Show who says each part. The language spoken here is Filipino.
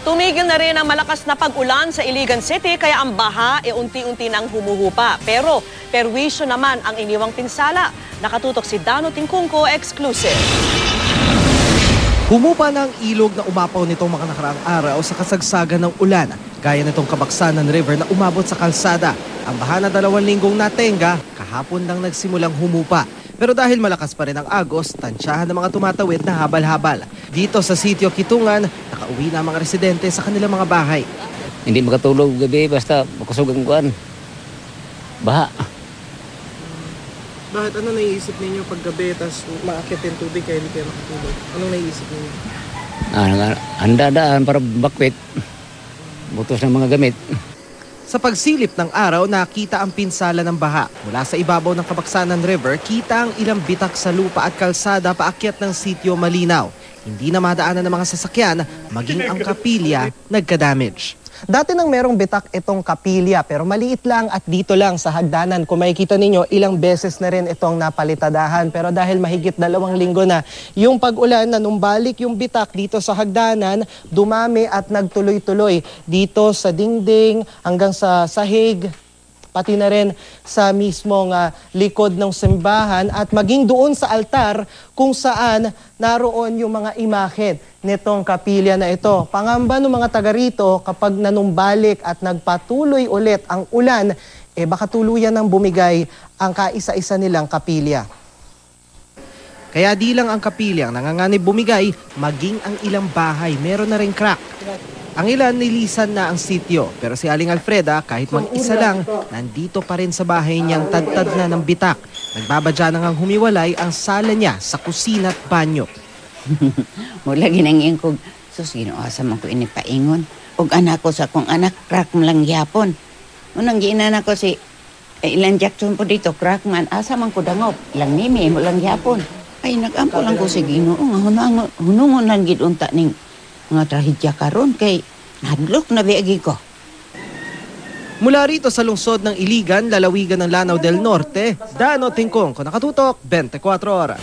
Speaker 1: Tumigil na rin ang malakas na pag-ulan sa Iligan City kaya ang baha unti-unti nang humuhupa. Pero perwisyo naman ang iniwang pinsala. Nakatutok si Dano Tingkungko, exclusive.
Speaker 2: Humupa na ang ilog na umapaw nitong mga nakaraang araw sa kasagsagan ng ulan. Gaya nitong Kabaksanan River na umabot sa kalsada. Ang baha na 2 linggong natenga, kahapon lang nagsimulang humupa. Pero dahil malakas pa rin ang agos, tansyahan ng mga tumatawid na habal-habal. Dito sa sitio Kitungan, nakauwi na ang mga residente sa kanilang mga bahay.
Speaker 3: Hindi makatulog gabi basta makusog ang kuan. Baha.
Speaker 2: Bakit? Ano naiisip ninyo pag gabi tas maakit yung tubig kaya hindi kayo makatulog? Anong naiisip ninyo?
Speaker 3: Handa-handaan para bakwit. Butos ng mga gamit.
Speaker 2: Sa pagsilip ng araw, nakita ang pinsala ng baha. Mula sa ibabaw ng Kabaksanan River, kita ang ilang bitak sa lupa at kalsada paakyat ng sitio Malinaw. Hindi na madaanan ng mga sasakyan, maging ang kapilya nagka-damage. Dati nang merong bitak itong kapilya pero maliit lang at dito lang sa hagdanan. Kung makikita ninyo, ilang beses na rin itong napalitadahan. Pero dahil mahigit 2 linggo na yung pag-ulan na numbalik yung bitak dito sa hagdanan, dumami at nagtuloy-tuloy dito sa dingding hanggang sa sahig, pati na rin sa mismong likod ng simbahan at maging doon sa altar kung saan naroon yung mga imahen nitong kapilya na ito. Pangamba ng mga taga rito kapag nanumbalik at nagpatuloy ulit ang ulan, baka tuluyan ng bumigay ang kaisa-isa nilang kapilya. Kaya di lang ang kapilya ang nanganganib bumigay, maging ang ilang bahay meron na ring crack. Ang ilan nilisan na ang sityo, pero si Aling Alfreda kahit mag-isa lang, nandito pa rin sa bahay niyang tad-tad na ng bitak. Nagbabadya na ngang humiwalay ang sala niya sa kusina at banyo.
Speaker 4: Mula ginangin ko, sus ginuasa man ko inipaingon. Og anak ko sa kong anak, crack man lang yapon. Unang giinan ko si Ilan Jackson po dito, crack man, asa man ko dangop. Lang nimi, mo lang yapon. Ay, nagampo lang ko si Ginoo. Hunungon lang gidunta ning mga trahedya karon kay hadlok na biagi ko.
Speaker 2: Mula rito sa lungsod ng Iligan, lalawigan ng Lanao del Norte, Dano Tingkungko, nakatutok 24 oras.